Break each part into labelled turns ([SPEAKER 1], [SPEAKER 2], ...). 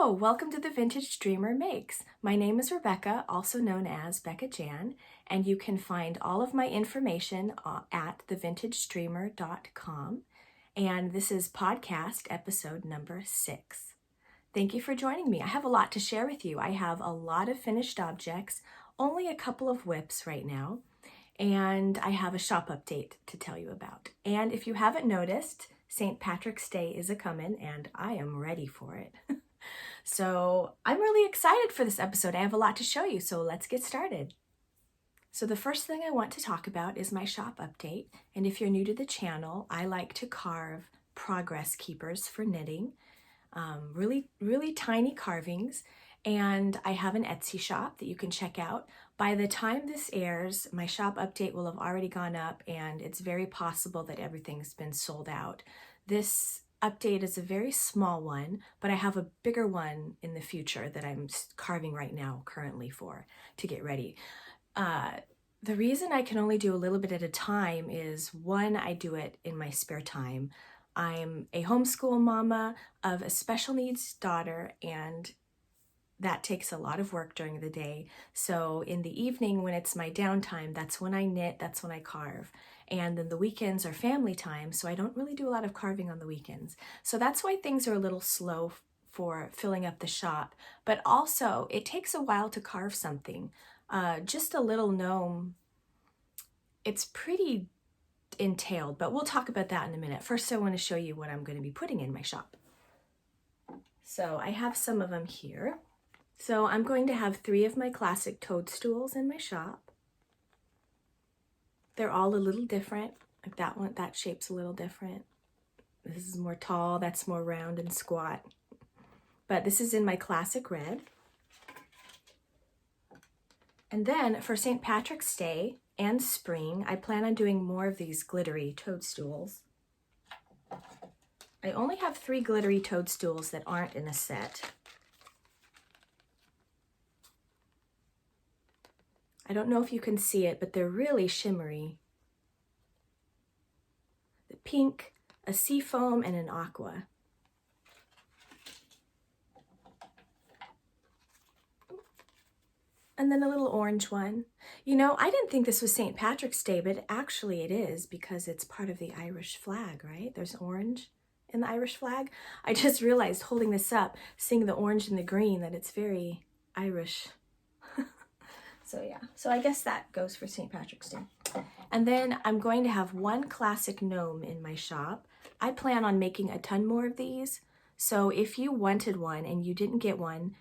[SPEAKER 1] Hello, welcome to the Vintage Dreamer Makes. My name is Rebecca, also known as BekahJan, and you can find all of my information at thevintagedreamer.com. And this is podcast episode number 6. Thank you for joining me. I have a lot to share with you. I have a lot of finished objects, only a couple of whips right now, and I have a shop update to tell you about. And if you haven't noticed, St. Patrick's Day is a-comin', and I am ready for it. So I'm really excited for this episode. I have a lot to show you, so let's get started. So the first thing I want to talk about is my shop update. And if you're new to the channel, I like to carve progress keepers for knitting, really tiny carvings. And I have an Etsy shop that you can check out. By the time this airs, my shop update will have already gone up, and it's very possible that everything's been sold out. This update is a very small one, but I have a bigger one in the future that I'm carving right now currently to get ready. The reason I can only do a little bit at a time is, one, I do it in my spare time. I'm a homeschool mama of a special needs daughter, and that takes a lot of work during the day. So in the evening, when it's my downtime, that's when I knit, that's when I carve. And then the weekends are family time, so I don't really do a lot of carving on the weekends. So that's why things are a little slow for filling up the shop. But also, it takes a while to carve something. Just a little gnome, it's pretty entailed, but we'll talk about that in a minute. First, I want to show you what I'm going to be putting in my shop. So I have some of them here. So I'm going to have 3 of my classic toadstools in my shop. They're all a little different. Like that one, that shape's a little different. This is more tall, that's more round and squat. But this is in my classic red. And then for St. Patrick's Day and spring, I plan on doing more of these glittery toadstools. I only have 3 glittery toadstools that aren't in a set. I don't know if you can see it, but they're really shimmery. The pink, a seafoam, and an aqua. And then a little orange one. You know, I didn't think this was St. Patrick's Day, but actually it is, because it's part of the Irish flag, right? There's orange in the Irish flag. I just realized holding this up, seeing the orange and the green, that it's very Irish. So yeah, so I guess that goes for St. Patrick's Day. And then I'm going to have 1 classic gnome in my shop. I plan on making a ton more of these. So if you wanted one and you didn't get one,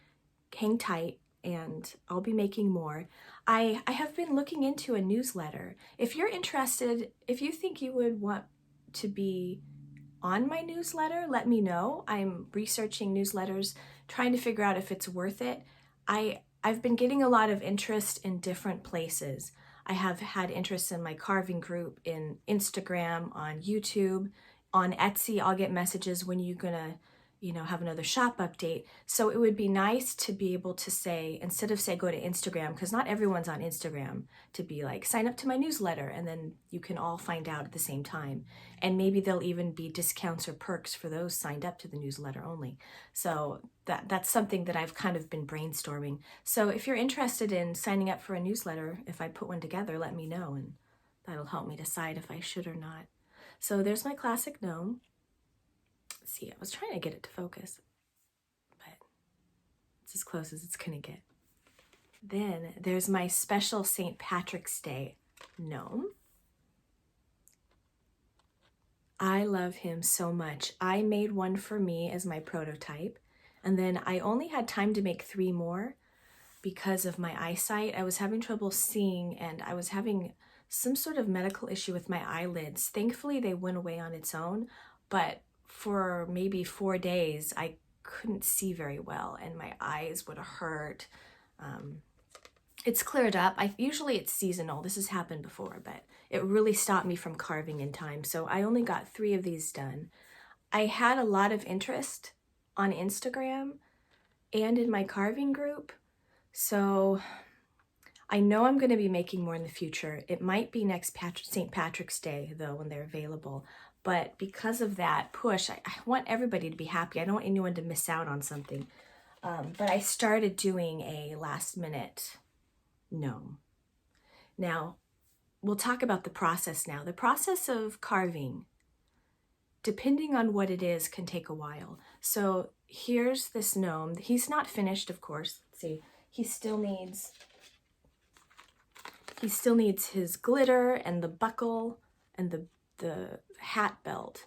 [SPEAKER 1] hang tight and I'll be making more. I have been looking into a newsletter. If you're interested, if you think you would want to be on my newsletter, let me know. I'm researching newsletters, trying to figure out if it's worth it. I've been getting a lot of interest in different places. I have had interest in my carving group, in Instagram, on YouTube, on Etsy. I'll get messages when you're gonna, have another shop update. So it would be nice to be able to say, instead of say go to Instagram, because not everyone's on Instagram, to be like, sign up to my newsletter, and then you can all find out at the same time. And maybe there'll even be discounts or perks for those signed up to the newsletter only. So that's something that I've kind of been brainstorming. So if you're interested in signing up for a newsletter, if I put one together, let me know, and that'll help me decide if I should or not. So there's my classic gnome. Let's see, I was trying to get it to focus, but it's as close as it's gonna get. Then there's my special St. Patrick's Day gnome. I love him so much. I made one for me as my prototype, and then I only had time to make 3 more because of my eyesight. I was having trouble seeing, and I was having some sort of medical issue with my eyelids. Thankfully, they went away on its own, but for maybe 4 days, I couldn't see very well, and my eyes would hurt. It's cleared up. Usually it's seasonal. This has happened before, but it really stopped me from carving in time. So I only got 3 of these done. I had a lot of interest on Instagram and in my carving group. So I know I'm going to be making more in the future. It might be next St. Patrick's Day, though, when they're available. But because of that push, I want everybody to be happy. I don't want anyone to miss out on something. But I started doing a last minute gnome. Now, we'll talk about the process now. The process of carving, depending on what it is, can take a while. So here's this gnome. He's not finished, of course. Let's see, he still needs his glitter and the buckle and the hat belt.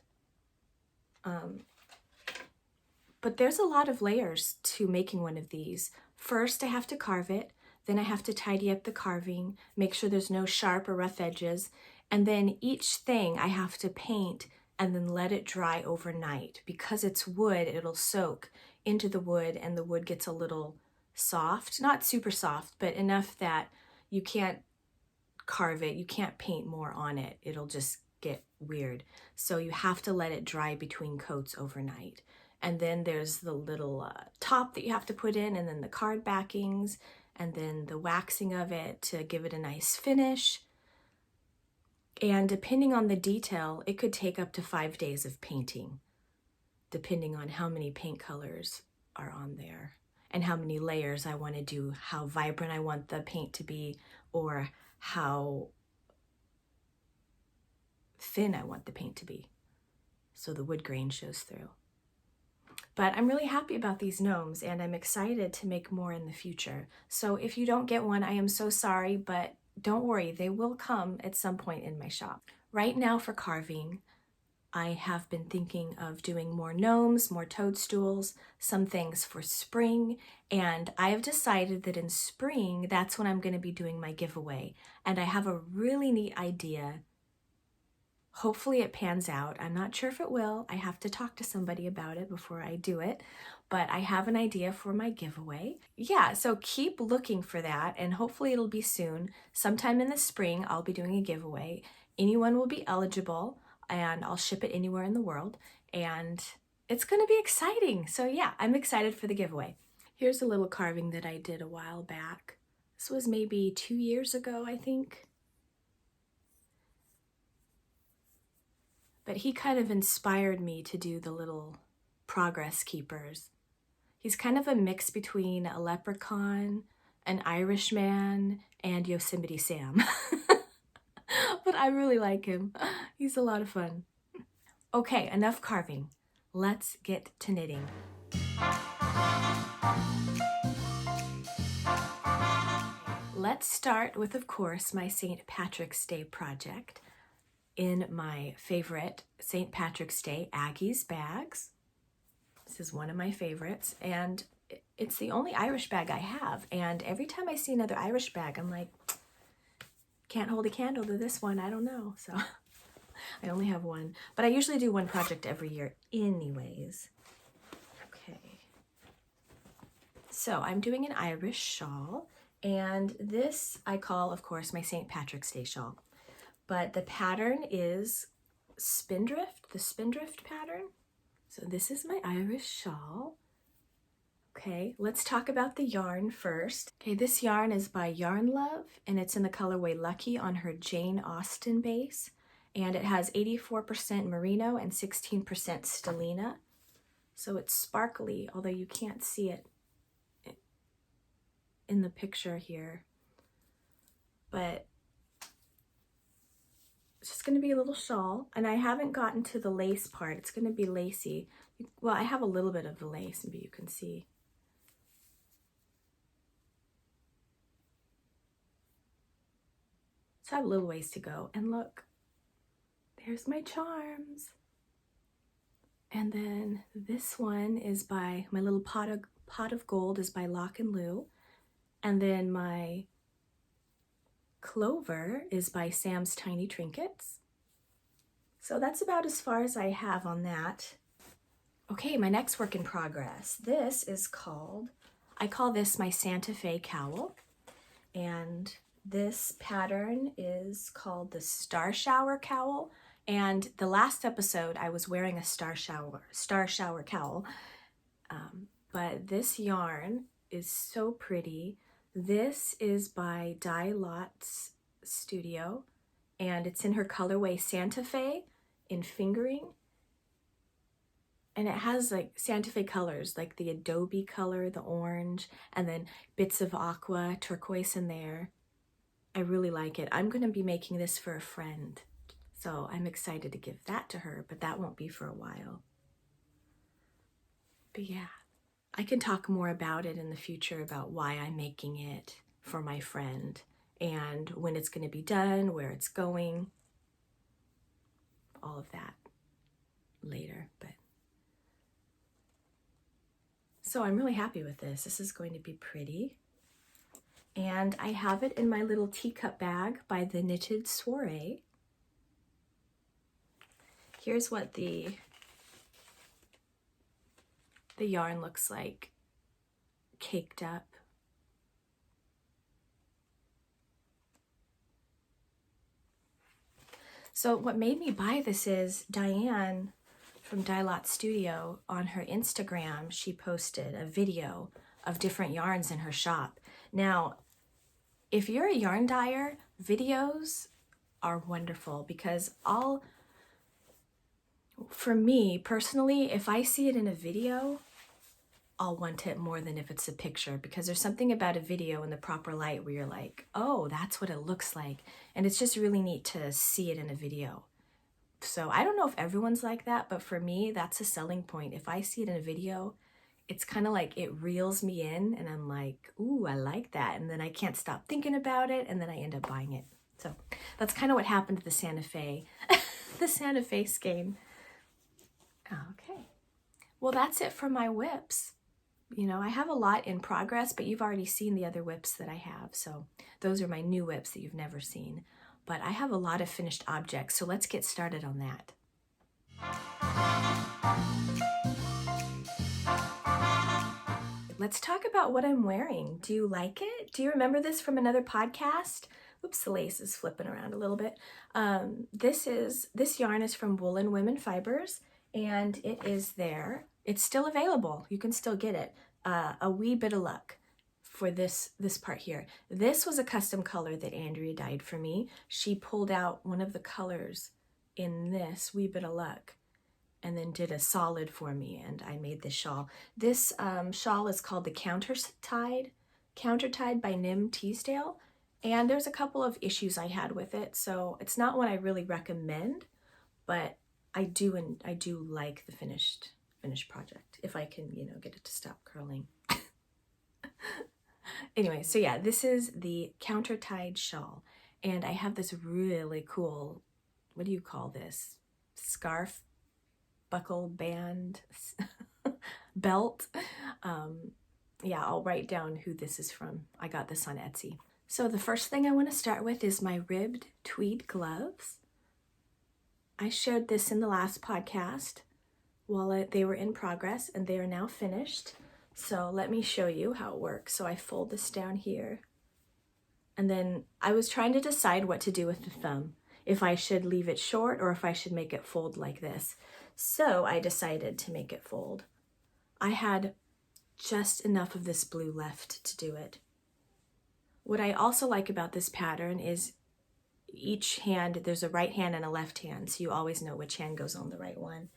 [SPEAKER 1] But there's a lot of layers to making one of these. First, I have to carve it. Then I have to tidy up the carving, make sure there's no sharp or rough edges. And then each thing I have to paint and then let it dry overnight. Because it's wood, it'll soak into the wood and the wood gets a little soft. Not super soft, but enough that you can't carve it, you can't paint more on it. It'll just get weird. So you have to let it dry between coats overnight. And then there's the little top that you have to put in, and then the card backings, and then the waxing of it to give it a nice finish. And depending on the detail, it could take up to 5 days of painting, depending on how many paint colors are on there and how many layers I want to do, how vibrant I want the paint to be, or how thin I want the paint to be, so the wood grain shows through. But I'm really happy about these gnomes, and I'm excited to make more in the future. So if you don't get one, I am so sorry, but don't worry, they will come at some point in my shop. Right now for carving, I have been thinking of doing more gnomes, more toadstools, some things for spring, and I have decided that in spring, that's when I'm going to be doing my giveaway. And I have a really neat idea. Hopefully it pans out. I'm not sure if it will. I have to talk to somebody about it before I do it, but I have an idea for my giveaway. Yeah, so keep looking for that, and hopefully it'll be soon. Sometime in the spring, I'll be doing a giveaway. Anyone will be eligible, and I'll ship it anywhere in the world, and it's going to be exciting. So yeah, I'm excited for the giveaway. Here's a little carving that I did a while back. This was maybe 2 years ago, I think. But he kind of inspired me to do the little progress keepers. He's kind of a mix between a leprechaun, an Irishman, and Yosemite Sam. But I really like him. He's a lot of fun. Okay, enough carving. Let's get to knitting. Let's start with, of course, my St. Patrick's Day project in my favorite St. Patrick's Day Aggies Bags. This is one of my favorites, and it's the only Irish bag I have. And every time I see another Irish bag, I'm like, can't hold a candle to this one. I don't know. So I only have one, but I usually do one project every year anyways. Okay. So I'm doing an Irish shawl, and this I call, of course, my St. Patrick's Day shawl. But the pattern is Spindrift, the Spindrift pattern. So this is my Irish shawl. Okay, let's talk about the yarn first. Okay, this yarn is by Yarn Love, and it's in the colorway Lucky on her Jane Austen base. And it has 84% Merino and 16% Stellina. So it's sparkly, although you can't see it in the picture here. But it's just going to be a little shawl, and I haven't gotten to the lace part. It's going to be lacy. Well, I have a little bit of the lace, maybe you can see. So I have a little ways to go, and look, there's my charms. And then this one is by, my little pot of gold is by Lock and Lou, and then my Clover is by Sam's Tiny Trinkets. So that's about as far as I have on that. Okay, my next work in progress. This is called, I call this my Santa Fe Cowl. And this pattern is called the Starshower Cowl. And the last episode, I was wearing a Starshower Cowl. But this yarn is so pretty. This is by DyeWorksstudio, and it's in her colorway Santa Fe in fingering. And it has like Santa Fe colors, like the adobe color, the orange, and then bits of aqua, turquoise in there. I really like it. I'm going to be making this for a friend, so I'm excited to give that to her, but that won't be for a while. But yeah, I can talk more about it in the future, about why I'm making it for my friend and when it's going to be done, where it's going, all of that later. But so I'm really happy with this. This is going to be pretty. And I have it in my little teacup bag by the Knitted Soiree. Here's what the yarn looks like, caked up. So what made me buy this is Diane from DyeWorksstudio, on her Instagram, she posted a video of different yarns in her shop. Now, if you're a yarn dyer, videos are wonderful because for me personally, if I see it in a video, I'll want it more than if it's a picture, because there's something about a video in the proper light where you're like, oh, that's what it looks like. And it's just really neat to see it in a video. So I don't know if everyone's like that, but for me, that's a selling point. If I see it in a video, it's kind of like it reels me in and I'm like, ooh, I like that. And then I can't stop thinking about it and then I end up buying it. So that's kind of what happened to the Santa Fe, the Santa Fe skein. Okay. Well, that's it for my whips. You know, I have a lot in progress, but you've already seen the other whips that I have. So those are my new whips that you've never seen. But I have a lot of finished objects, so let's get started on that. Let's talk about what I'm wearing. Do you like it? Do you remember this from another podcast? Oops, the lace is flipping around a little bit. This yarn is from Woolen Women Fibers, and it is there. It's still available. You can still get it. A wee bit of luck for this part here. This was a custom color that Andrea dyed for me. She pulled out one of the colors in this wee bit of luck and then did a solid for me, and I made this shawl. This shawl is called the Countertide by Teasdale, and there's a couple of issues I had with it, so it's not one I really recommend, but I do like the finished project if I can, you know, get it to stop curling. Anyway, so yeah, this is the Countertide shawl, and I have this really cool, what do you call this? Scarf, buckle, band, belt. Yeah, I'll write down who this is from. I got this on Etsy. So the first thing I want to start with is my ribbed tweed gloves. I shared this in the last podcast while they were in progress, and they are now finished. So let me show you how it works. So I fold this down here, and then I was trying to decide what to do with the thumb, if I should leave it short or if I should make it fold like this. So I decided to make it fold. I had just enough of this blue left to do it. What I also like about this pattern is each hand, there's a right hand and a left hand, so you always know which hand goes on the right one.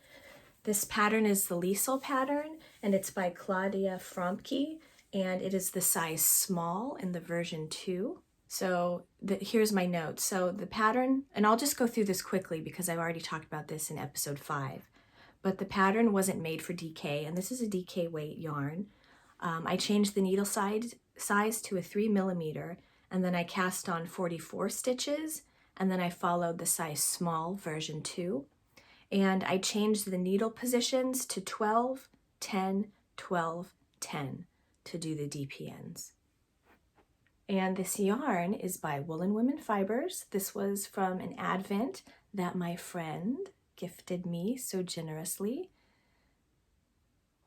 [SPEAKER 1] This pattern is the Liese pattern, and it's by Claudia Fromke, and it is the size small in the version 2. So here's my notes. So the pattern, and I'll just go through this quickly because I've already talked about this in episode 5, but the pattern wasn't made for DK, and this is a DK weight yarn. I changed the needle size to a 3mm, and then I cast on 44 stitches, and then I followed the size small version 2. And I changed the needle positions to 12, 10, 12, 10 to do the DPNs. And this yarn is by Woolen Women Fibers. This was from an advent that my friend gifted me so generously.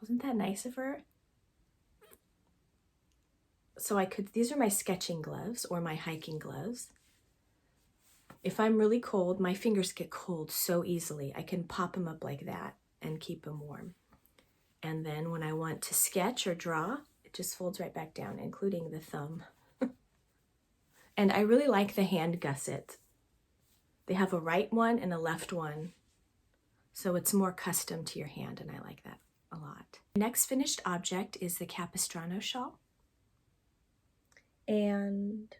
[SPEAKER 1] Wasn't that nice of her? So these are my sketching gloves or my hiking gloves. If I'm really cold, my fingers get cold so easily. I can pop them up like that and keep them warm. And then when I want to sketch or draw, it just folds right back down, including the thumb. And I really like the hand gusset. They have a right one and a left one. So it's more custom to your hand, and I like that a lot. The next finished object is the Capistrano shawl. And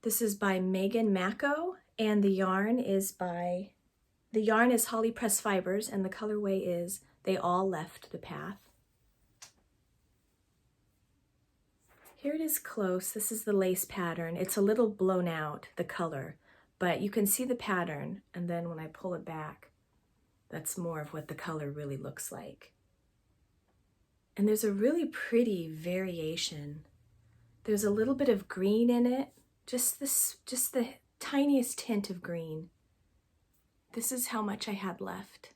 [SPEAKER 1] this is by Megan Mako, and the yarn is Holly Press Fibers, and the colorway is They All Left the Path. Here it is close. This is the lace pattern. It's a little blown out, the color, but you can see the pattern, and then when I pull it back, that's more of what the color really looks like. And there's a really pretty variation. There's a little bit of green in it, just the tiniest hint of green. This is how much I had left.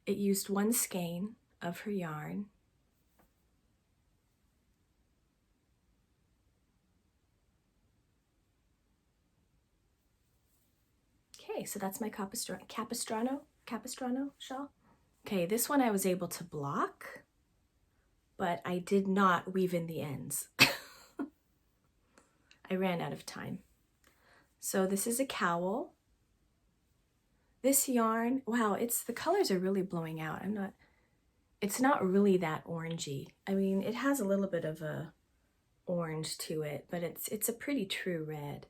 [SPEAKER 1] It used 1 skein of her yarn. Okay, so that's my Capistrano shawl. Okay, this one I was able to block, but I did not weave in the ends. I ran out of time. So this is a cowl. This yarn, wow, the colors are really blowing out. It's not really that orangey. I mean, it has a little bit of a orange to it, but it's a pretty true red.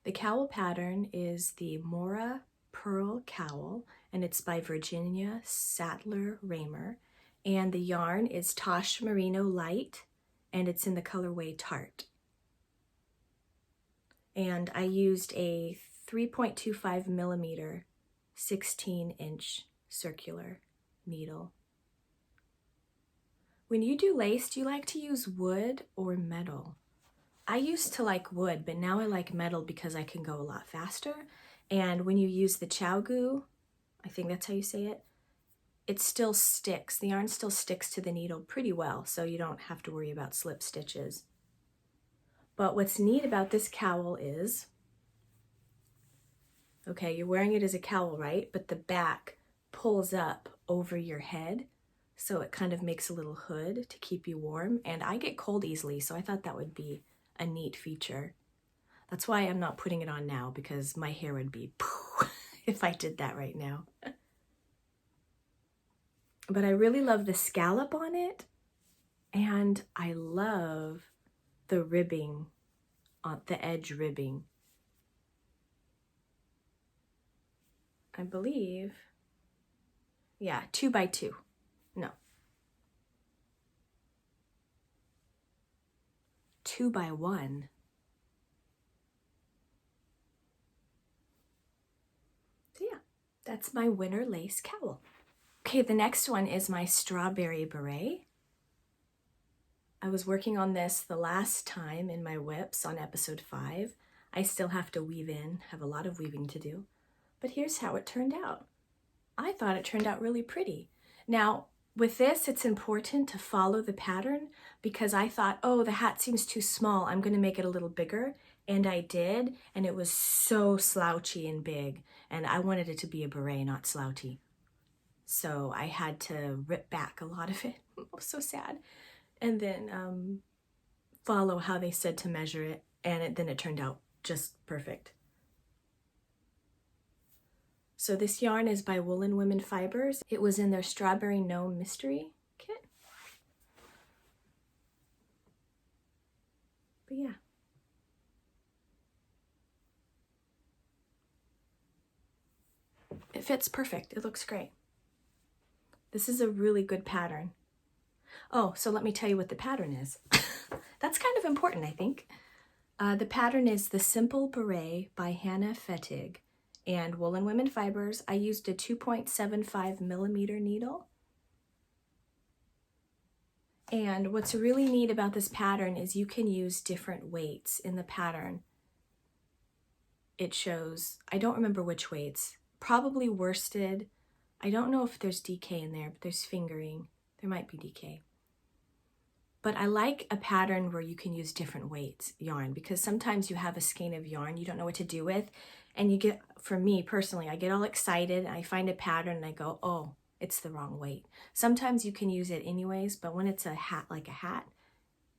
[SPEAKER 1] The cowl pattern is the Mora Pearl Cowl, and it's by Virginia Sattler Reimer. And the yarn is Tosh Merino Light, and it's in the colorway Tart. And I used a 3.25 millimeter 16-inch circular needle. When you do lace, do you like to use wood or metal? I used to like wood, but now I like metal because I can go a lot faster. And when you use the chow goo, I think that's how you say it, it still sticks. The yarn still sticks to the needle pretty well, so you don't have to worry about slip stitches. But what's neat about this cowl is, okay, you're wearing it as a cowl, right? But the back pulls up over your head, so it kind of makes a little hood to keep you warm. And I get cold easily, so I thought that would be a neat feature. That's why I'm not putting it on now, because my hair would be poof if I did that right now. But I really love the scallop on it, and I love the ribbing, on the edge ribbing. I believe, yeah, 2 by 2. No. 2 by 1. So yeah, that's my winter lace cowl. Okay, the next one is my strawberry beret. I was working on this the last time in my whips on episode 5. I still have to weave in, have a lot of weaving to do. But here's how it turned out. I thought it turned out really pretty. Now, with this, it's important to follow the pattern, because I thought, oh, the hat seems too small, I'm going to make it a little bigger. And I did, and it was so slouchy and big. And I wanted it to be a beret, not slouchy. So I had to rip back a lot of it. It was so sad. And then follow how they said to measure it. And then it turned out just perfect. So this yarn is by Woolen Women Fibers. It was in their Strawberry Gnome Mystery Kit. But yeah. It fits perfect. It looks great. This is a really good pattern. Oh, so let me tell you what the pattern is. That's kind of important, I think. The pattern is the Simple Beret by Hannah Fettig and Woolen Women Fibers. I used a 2.75 millimeter needle. And what's really neat about this pattern is you can use different weights in the pattern. It shows, I don't remember which weights, probably worsted. I don't know if there's DK in there, but there's fingering. There might be DK. But I like a pattern where you can use different weights yarn, because sometimes you have a skein of yarn you don't know what to do with, and you get, for me personally, I get all excited and I find a pattern and I go, oh, it's the wrong weight. Sometimes you can use it anyways, but when it's a hat like a hat,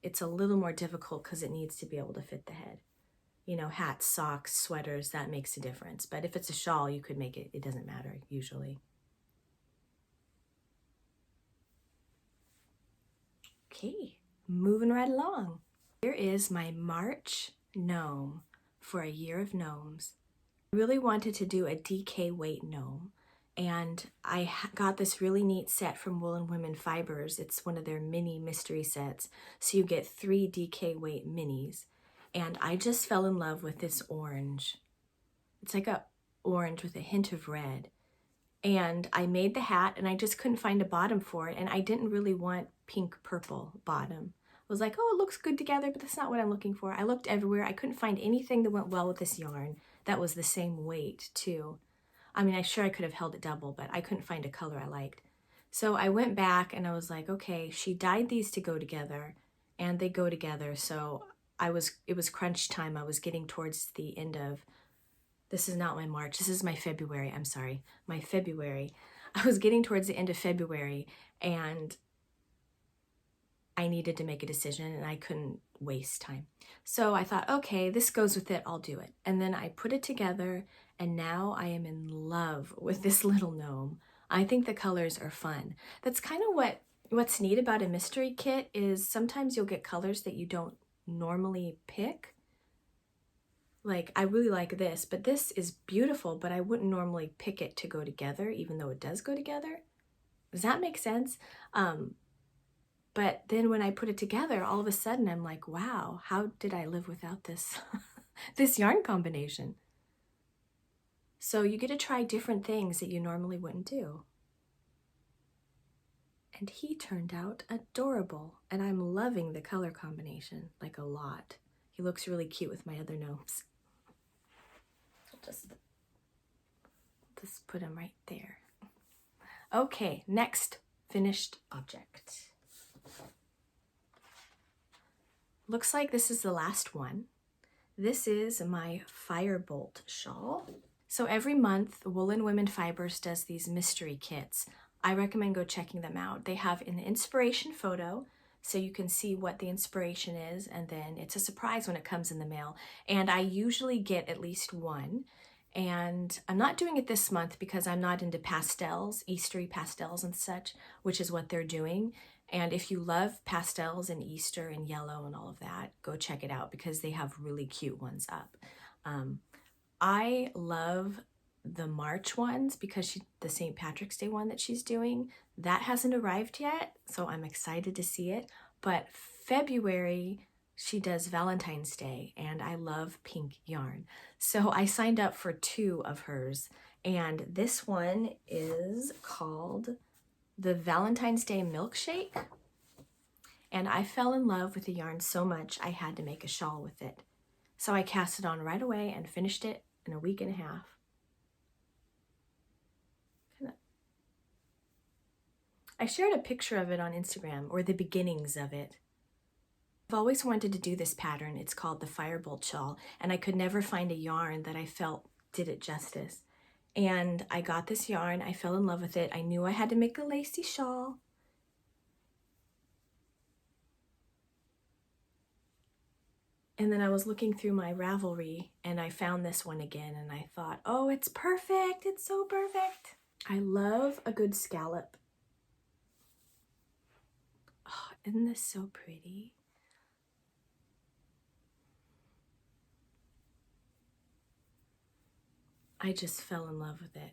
[SPEAKER 1] it's a little more difficult because it needs to be able to fit the head. you know, hats, socks, sweaters, that makes a difference. But if it's a shawl, you could make it, it doesn't matter usually. Okay, moving right along. Here is my March gnome for a year of gnomes. I really wanted to do a DK weight gnome, and I got this really neat set from Woolen Women Fibers. It's one of their mini mystery sets, so you get 3 DK weight minis, and I just fell in love with this orange. It's like a orange with a hint of red, and I made the hat and I just couldn't find a bottom for it, and I didn't really want pink purple bottom. I was like, oh, it looks good together, but that's not what I'm looking for. I looked everywhere. I couldn't find anything that went well with this yarn that was the same weight too. I mean, I'm sure I could have held it double, but I couldn't find a color I liked. So I went back and I was like, okay, she dyed these to go together, and they go together. So it was crunch time. I was getting towards the end of, this is not my March, this is my February, I'm sorry, my February. I was getting towards the end of February, and I needed to make a decision and I couldn't waste time. So I thought, okay, this goes with it, I'll do it. And then I put it together, and now I am in love with this little gnome. I think the colors are fun. That's kind of what's neat about a mystery kit, is sometimes you'll get colors that you don't normally pick. Like, I really like this, but this is beautiful, but I wouldn't normally pick it to go together, even though it does go together. Does that make sense? But then when I put it together, all of a sudden I'm like, wow, how did I live without this, this yarn combination? So you get to try different things that you normally wouldn't do. And he turned out adorable, and I'm loving the color combination, like a lot. He looks really cute with my other gnomes. Just put him right there. Okay, next finished object. Looks like this is the last one. This is my Firebolt shawl. So every month, Woolen Women Fibers does these mystery kits. I recommend go checking them out. They have an inspiration photo, so you can see what the inspiration is, and then it's a surprise when it comes in the mail. And I usually get at least one. And I'm not doing it this month because I'm not into pastels, Eastery pastels and such, which is what they're doing. And if you love pastels and Easter and yellow and all of that, go check it out because they have really cute ones up. I love the March ones because the St. Patrick's Day one that she's doing, that hasn't arrived yet, so I'm excited to see it. But February, she does Valentine's Day, and I love pink yarn. So I signed up for 2 of hers, and this one is called the Valentine's Day Milkshake. And I fell in love with the yarn so much, I had to make a shawl with it. So I cast it on right away and finished it in a week and a half. I shared a picture of it on Instagram, or the beginnings of it. I've always wanted to do this pattern. It's called the Firebolt shawl, and I could never find a yarn that I felt did it justice. And I got this yarn, I fell in love with it. I knew I had to make a lacy shawl. And then I was looking through my Ravelry and I found this one again, and I thought, oh, it's perfect. It's so perfect. I love a good scallop. Oh, isn't this so pretty? I just fell in love with it.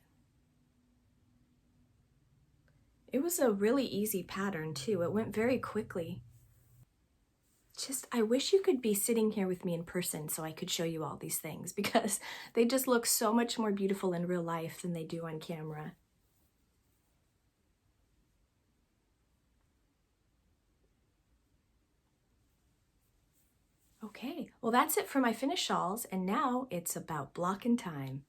[SPEAKER 1] It was a really easy pattern too. It went very quickly. I wish you could be sitting here with me in person so I could show you all these things, because they just look so much more beautiful in real life than they do on camera. Okay, well that's it for my finished shawls, and now it's about blocking time.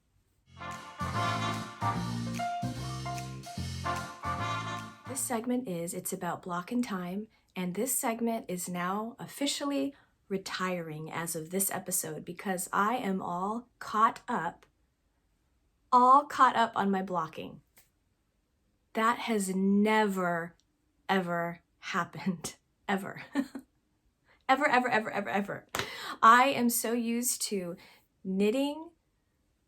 [SPEAKER 1] This segment is It's About Blocking Time, and this segment is now officially retiring as of this episode because I am all caught up on my blocking. That has never, ever happened, ever. Ever, ever, ever, ever, ever. I am so used to knitting,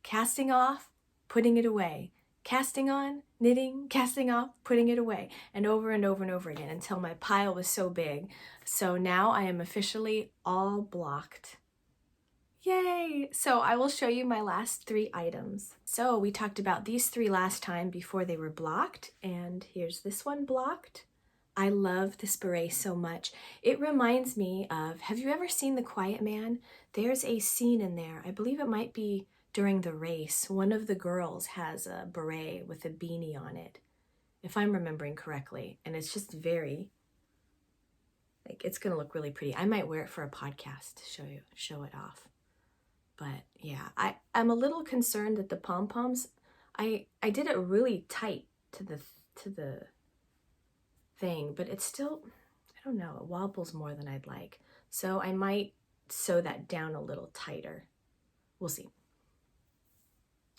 [SPEAKER 1] casting off, putting it away, casting on, knitting, casting off, putting it away, and over and over and over again until my pile was so big. So now I am officially all blocked. Yay! So I will show you my last 3 items. So we talked about these 3 last time before they were blocked, and here's this one blocked. I love this beret so much. It reminds me of, have you ever seen The Quiet Man? There's a scene in there, I believe it might be during the race. One of the girls has a beret with a beanie on it, if I'm remembering correctly, and it's just very, like, it's gonna look really pretty. I might wear it for a podcast to show it off. But yeah, I'm a little concerned that the pom-poms, I did it really tight to the thing, but it's still, I don't know, it wobbles more than I'd like. So I might sew that down a little tighter. We'll see.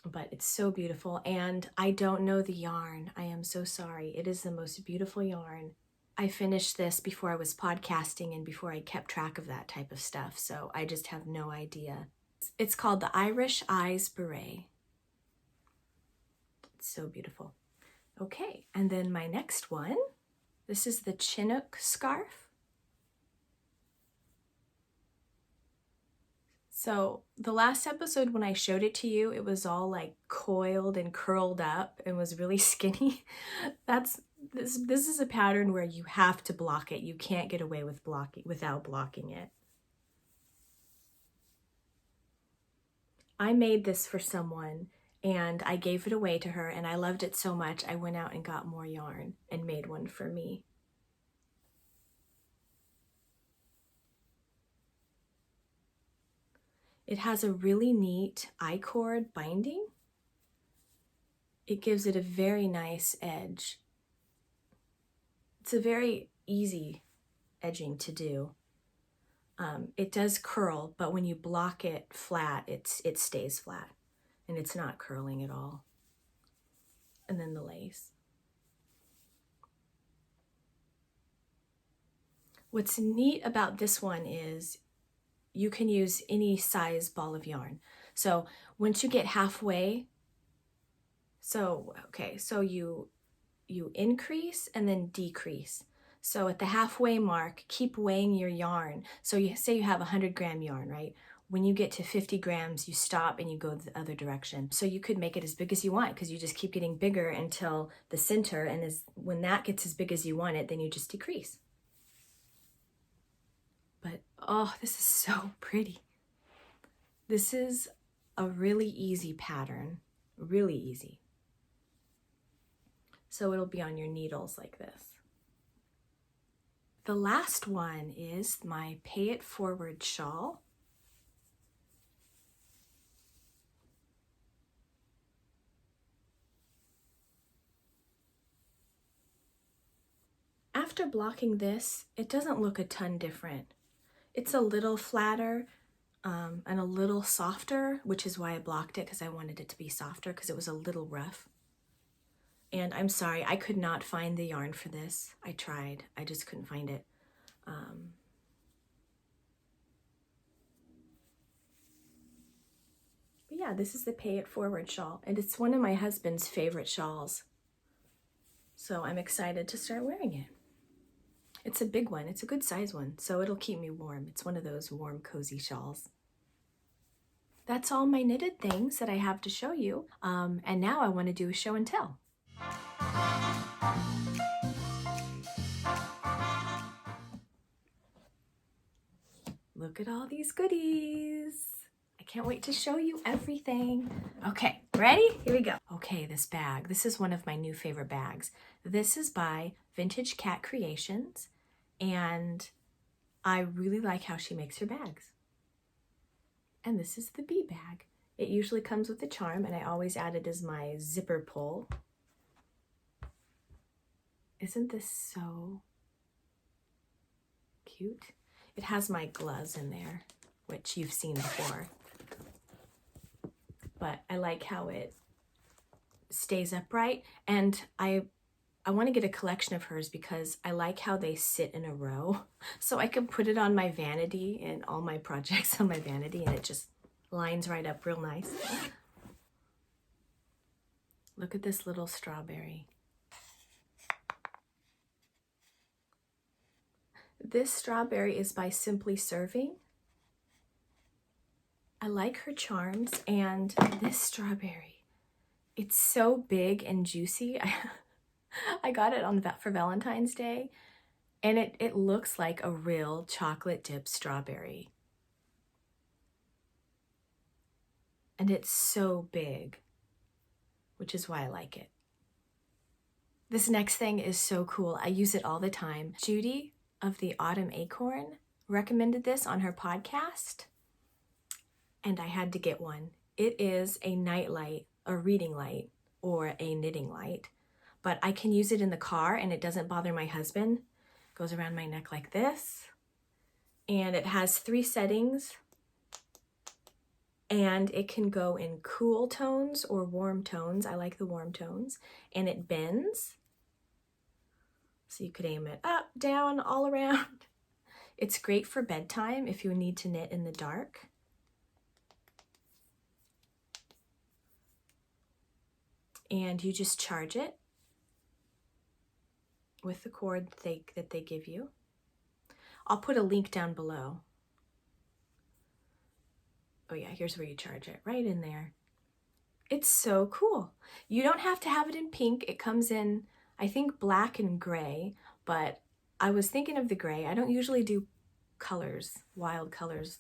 [SPEAKER 1] But it's so beautiful, and I don't know the yarn. I am so sorry. It is the most beautiful yarn. I finished this before I was podcasting and before I kept track of that type of stuff, so I just have no idea. It's called the Irish Eyes Beret. It's so beautiful. Okay, and then my next one, this is the Chinook scarf. So the last episode when I showed it to you, it was all like coiled and curled up and was really skinny. This is a pattern where you have to block it. You can't get away with without blocking it. I made this for someone and I gave it away to her, and I loved it so much I went out and got more yarn and made one for me. It has a really neat I-cord binding. It gives it a very nice edge. It's a very easy edging to do. It does curl, but when you block it flat, it stays flat and it's not curling at all. And then the lace. What's neat about this one is you can use any size ball of yarn. So once you get halfway, so you increase and then decrease. So at the halfway mark, keep weighing your yarn. So you say you have 100-gram yarn, right? When you get to 50 grams, you stop and you go the other direction. So you could make it as big as you want because you just keep getting bigger until the center, and when that gets as big as you want it, then you just decrease. But oh, this is so pretty. This is a really easy pattern, really easy. So it'll be on your needles like this. The last one is my Pay It Forward shawl. After blocking this, it doesn't look a ton different. It's a little flatter and a little softer, which is why I blocked it, because I wanted it to be softer because it was a little rough. And I'm sorry, I could not find the yarn for this. I tried, I just couldn't find it. But yeah, this is the Pay It Forward shawl, and it's one of my husband's favorite shawls. So I'm excited to start wearing it. It's a big one, it's a good size one, so it'll keep me warm. It's one of those warm, cozy shawls. That's all my knitted things that I have to show you. And now I want to do a show and tell. Look at all these goodies. I can't wait to show you everything. Okay, ready? Here we go. Okay, this bag. This is one of my new favorite bags. This is by Vintage Cat Creations, and I really like how she makes her bags. And this is the bee bag. It usually comes with a charm, and I always add it as my zipper pull. Isn't this so cute? It has my gloves in there, which you've seen before. But I like how it stays upright, and I I want to get a collection of hers because I like how they sit in a row. So I can put it on my vanity and all my projects on my vanity, and it just lines right up real nice. Look at this little strawberry. This strawberry is by Simply Serving. I like her charms, and this strawberry, it's so big and juicy. I got it for Valentine's Day, and it looks like a real chocolate dipped strawberry. And it's so big, which is why I like it. This next thing is so cool. I use it all the time. Judy of the Autumn ACORN recommended this on her podcast, and I had to get one. It is a night light, a reading light, or a knitting light, but I can use it in the car and it doesn't bother my husband. It goes around my neck like this, and it has 3 settings, and it can go in cool tones or warm tones. I like the warm tones, and it bends. So you could aim it up, down, all around. It's great for bedtime if you need to knit in the dark. And you just charge it with the cord that they give you. I'll put a link down below. Oh yeah, here's where you charge it, right in there. It's so cool. You don't have to have it in pink. It comes in, I think, black and gray, but I was thinking of the gray. I don't usually do colors, wild colors.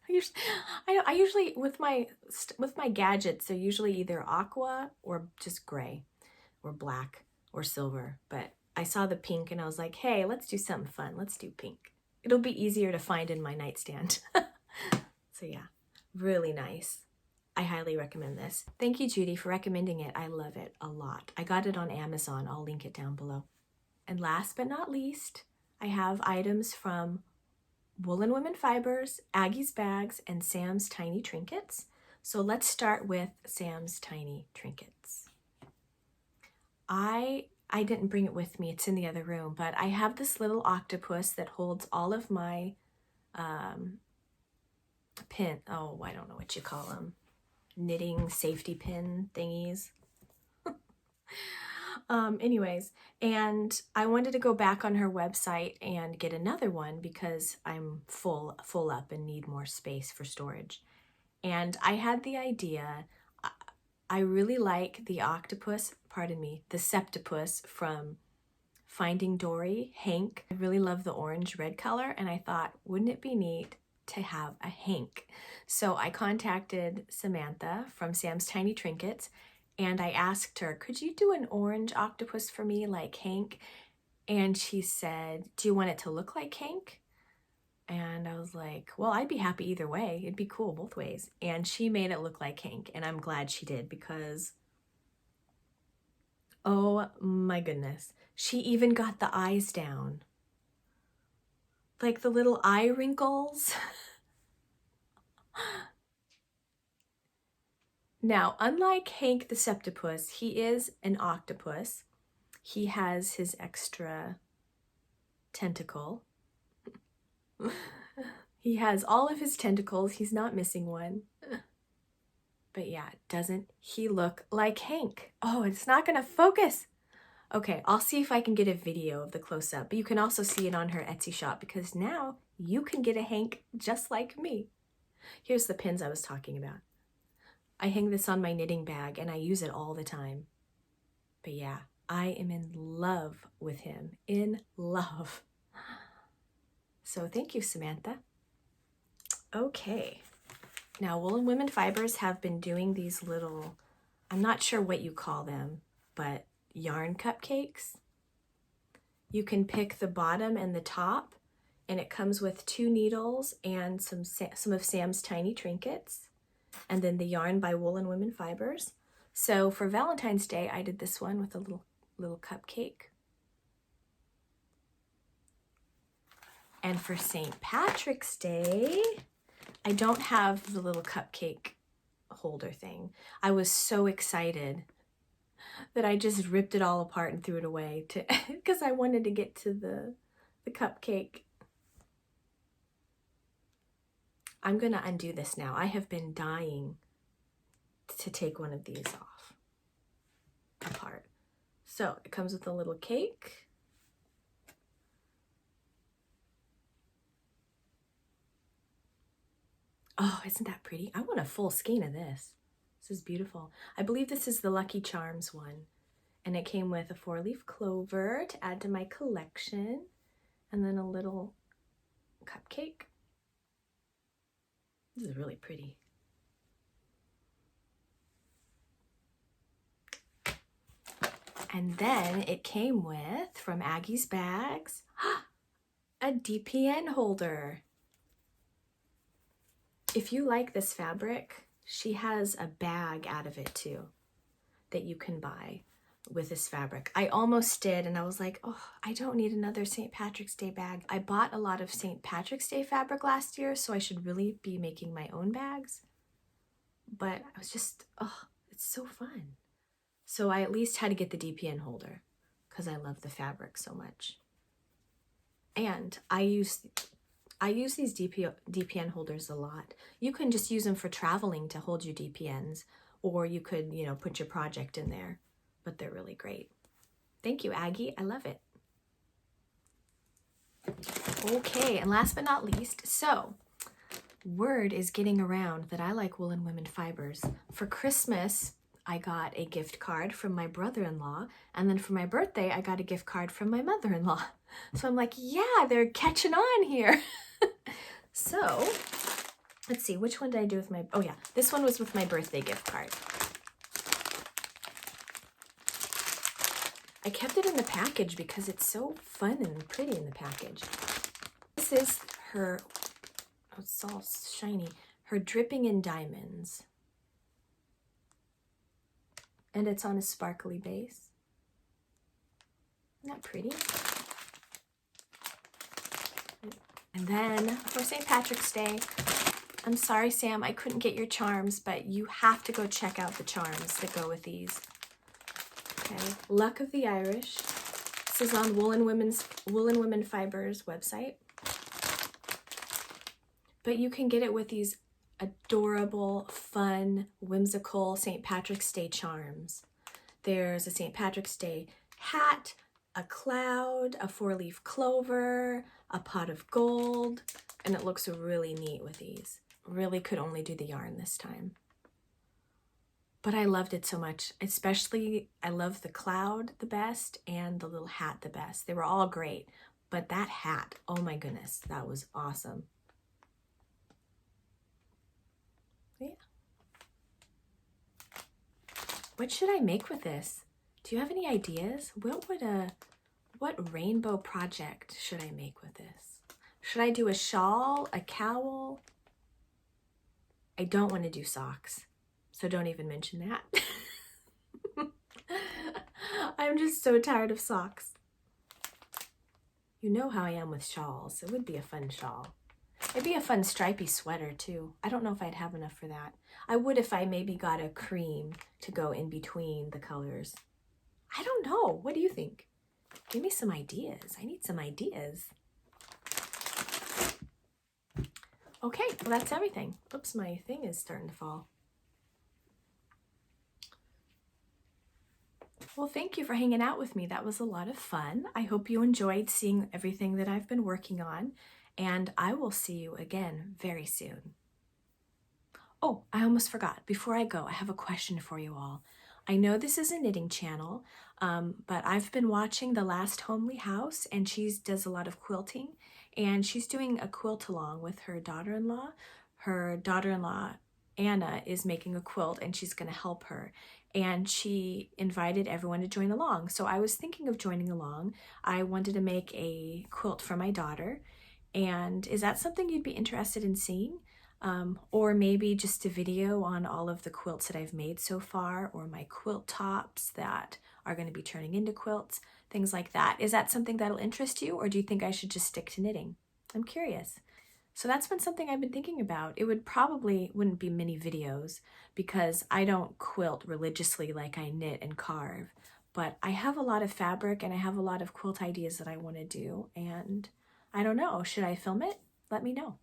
[SPEAKER 1] I usually with my gadgets, they're usually either aqua or just gray or black or silver. But I saw the pink and I was like, hey, let's do something fun. Let's do pink. It'll be easier to find in my nightstand. So yeah, really nice. I highly recommend this. Thank you, Judy, for recommending it. I love it a lot. I got it on Amazon. I'll link it down below. And last but not least, I have items from Woolen Women Fibers, Aggies Bags, and Sam's Tiny Trinkets. So let's start with Sam's Tiny Trinkets. I didn't bring it with me. It's in the other room, but I have this little octopus that holds all of my I don't know what you call them. Knitting safety pin thingies. Anyways, and I wanted to go back on her website and get another one because I'm full up and need more space for storage. And I had the idea, I really like the octopus, the septopus from Finding Dory, Hank. I really love the orange-red color, and I thought, wouldn't it be neat to have a Hank? So I contacted Samantha from Sam's Tiny Trinkets, and I asked her, could you do an orange octopus for me like Hank? And she said, do you want it to look like Hank? And I was like, well, I'd be happy either way. It'd be cool both ways. And she made it look like Hank, and I'm glad she did because, oh my goodness, she even got the eyes down. Like the little eye wrinkles. Now, unlike Hank the Septopus, he is an octopus. He has his extra tentacle. He has all of his tentacles. He's not missing one. But yeah, doesn't he look like Hank? Oh, it's not gonna focus. Okay, I'll see if I can get a video of the close-up, but you can also see it on her Etsy shop because now you can get a Hank just like me. Here's the pins I was talking about. I hang this on my knitting bag and I use it all the time. But yeah, I am in love with him. In love. So thank you, Samantha. Okay. Now, Woolen Women Fibers have been doing these little, I'm not sure what you call them, but yarn cupcakes. You can pick the bottom and the top, and it comes with 2 needles and some of Sam's Tiny Trinkets, and then the yarn by Woolen Women Fibers. So for Valentine's Day, I did this one with a little cupcake. And for St. Patrick's Day, I don't have the little cupcake holder thing. I was so excited that I just ripped it all apart and threw it away to because I wanted to get to the cupcake. I'm gonna undo this now. I have been dying to take one of these off apart. So it comes with a little cake. Oh, isn't that pretty? I want a full skein of this. This is beautiful. I believe this is the Lucky Charms one. And it came with a 4-leaf clover to add to my collection. And then a little cupcake. This is really pretty. And then it came with, from Aggies Bags, a DPN holder. If you like this fabric, she has a bag out of it too that you can buy with this fabric. I almost did, and I was like, oh, I don't need another St. Patrick's Day bag. I bought a lot of St. Patrick's Day fabric last year, so I should really be making my own bags. But I was just, oh, it's so fun. So I at least had to get the DPN holder because I love the fabric so much. And I use these DPN holders a lot. You can just use them for traveling to hold your DPNs, or you could, you know, put your project in there, but they're really great. Thank you, Aggie. I love it. Okay, and last but not least, so word is getting around that I like Woolen Women Fibers. For Christmas, I got a gift card from my brother-in-law, and then for my birthday, I got a gift card from my mother-in-law. So I'm like, yeah, they're catching on here. So let's see, which one did I do with my, oh yeah, this one was with my birthday gift card. I kept it in the package because it's so fun and pretty in the package. This is her, oh, it's all shiny, her Dripping in Diamonds. And it's on a sparkly base. Isn't that pretty? And then for St. Patrick's Day, I'm sorry, Sam, I couldn't get your charms, but you have to go check out the charms that go with these. Okay, Luck of the Irish. This is on Woolen Women Fibers website. But you can get it with these adorable, fun, whimsical St. Patrick's Day charms. There's a St. Patrick's Day hat, a cloud, a 4-leaf clover, a pot of gold, and it looks really neat with these. Really could only do the yarn this time. But I loved it so much, especially I love the cloud the best and the little hat the best. They were all great, but that hat, oh my goodness, that was awesome. Yeah. What should I make with this? Do you have any ideas? What rainbow project should I make with this? Should I do a shawl, a cowl? I don't want to do socks, so don't even mention that. I'm just so tired of socks. You know how I am with shawls. It would be a fun shawl. It'd be a fun stripy sweater too. I don't know if I'd have enough for that. I would if I maybe got a cream to go in between the colors. I don't know. What do you think? Give me some ideas. I need some ideas. Okay, well that's everything. Oops, my thing is starting to fall. Well, thank you for hanging out with me. That was a lot of fun. I hope you enjoyed seeing everything that I've been working on, and I will see you again very soon. Oh, I almost forgot. Before I go, I have a question for you all. I know this is a knitting channel, but I've been watching The Last Homely House, and she does a lot of quilting, and she's doing a quilt along with her daughter-in-law. Her daughter-in-law, Anna, is making a quilt, and she's going to help her. And she invited everyone to join along. So I was thinking of joining along. I wanted to make a quilt for my daughter. And is that something you'd be interested in seeing? Or maybe just a video on all of the quilts that I've made so far, or my quilt tops that are going to be turning into quilts, things like that. Is that something that'll interest you, or do you think I should just stick to knitting? I'm curious. So that's been something I've been thinking about. It wouldn't be mini videos because I don't quilt religiously like I knit and carve, but I have a lot of fabric and I have a lot of quilt ideas that I want to do, and I don't know, should I film it? Let me know.